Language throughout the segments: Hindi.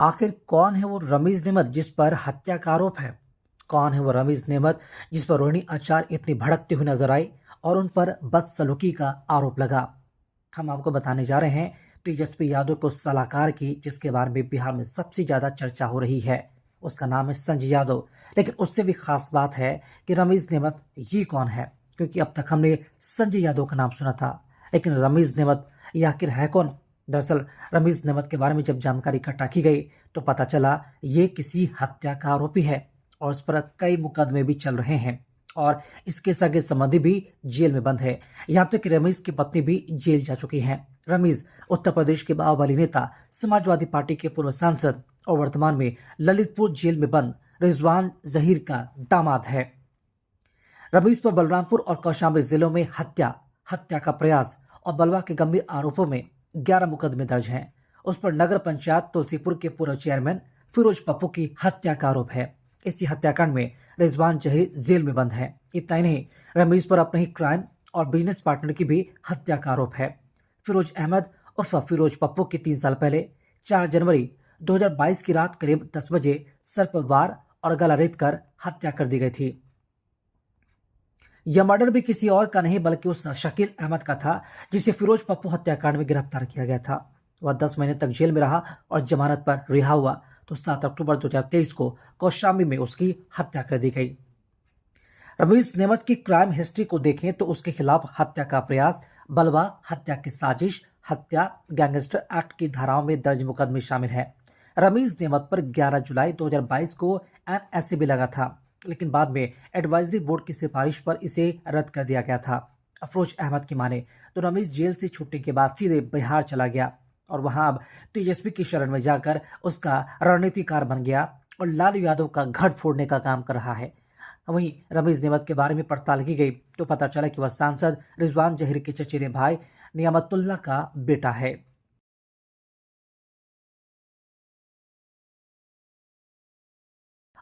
आखिर कौन है वो रमीज नेमत जिस पर हत्या का आरोप है? कौन है वो रमीज नेमत जिस पर रोहिणी आचार्य इतनी भड़कती हुई नजर आई और उन पर बदसलूकी का आरोप लगा? हम आपको बताने जा रहे हैं तेजस्वी यादव को सलाहकार की, जिसके बारे में बिहार में सबसे ज्यादा चर्चा हो रही है। उसका नाम है संजय यादव। लेकिन उससे भी खास बात है कि रमीज नेमत ये कौन है, क्योंकि अब तक हमने संजय यादव का नाम सुना था, लेकिन रमीज नेमत ये आखिर है कौन? दरअसल रमीज नेमत के बारे में जब जानकारी इकट्ठा की गई तो पता चला ये किसी हत्या का आरोपी है और उस पर कई मुकदमे भी चल रहे हैं और इसके सगे संबंधी भी जेल में बंद है। यहाँ तक कि रमीज की पत्नी भी जेल जा चुकी है। रमीज उत्तर प्रदेश के बाहुबली नेता, समाजवादी पार्टी के पूर्व सांसद और वर्तमान में ललितपुर जेल में बंद रिजवान जहीर का दामाद है। रमीज पर बलरामपुर और कौशाम्बी जिलों में हत्या, हत्या का प्रयास और बलवा के गंभीर आरोपों में 11 मुकदमे दर्ज हैं। उस पर नगर पंचायत तुलसीपुर के पूर्व चेयरमैन फिरोज पप्पू की हत्या का आरोप है। इसी हत्याकांड में रिजवान जहीर जेल में बंद है। इतना ही नहीं, रमीज पर अपने ही क्राइम और बिजनेस पार्टनर की भी हत्या का आरोप है। फिरोज अहमद उर्फ फिरोज पप्पू की 3 साल पहले 4 जनवरी 2022 की रात करीब 10 बजे सर पर वार और गला रेत कर हत्या कर दी गई थी। यह मर्डर भी किसी और का नहीं बल्कि उस शकील अहमद का था जिसे फिरोज पप्पू हत्याकांड में गिरफ्तार किया गया था। वह 10 महीने तक जेल में रहा और जमानत पर रिहा हुआ तो 7 अक्टूबर 2023 को कौशाम्बी में उसकी हत्या कर दी गई। रमीज नेमत की क्राइम हिस्ट्री को देखें तो उसके खिलाफ हत्या का प्रयास, बलवा, हत्या की साजिश, हत्या, गैंगस्टर एक्ट की धाराओं में दर्ज मुकदमे शामिल है। रमीज नेमत पर 11 जुलाई 2022 को एनएसए भी लगा था, लेकिन बाद में एडवाइजरी बोर्ड की सिफारिश पर इसे रद्द कर दिया गया था। अफरोज अहमद की माने तो रमीज जेल से छुट्टी के बाद सीधे बिहार चला गया और वहां अब तेजस्वी की शरण में जाकर उसका रणनीतिकार बन गया और लालू यादव का घर फोड़ने का काम कर रहा है। वहीं रमीज नेमत के बारे में पड़ताल की गई तो पता चला कि वह सांसद रिजवान जहीर के चचेरे भाई नियामतुल्लाह का बेटा है।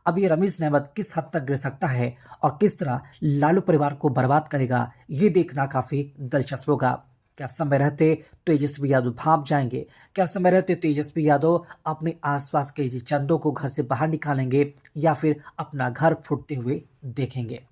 अब ये रमीज नेमत किस हद तक गिर सकता है और किस तरह लालू परिवार को बर्बाद करेगा, ये देखना काफी दिलचस्प होगा। क्या समय रहते तेजस्वी यादव भाप जाएंगे? क्या समय रहते तेजस्वी यादव अपने आसपास के चंदों को घर से बाहर निकालेंगे या फिर अपना घर फूटते हुए देखेंगे?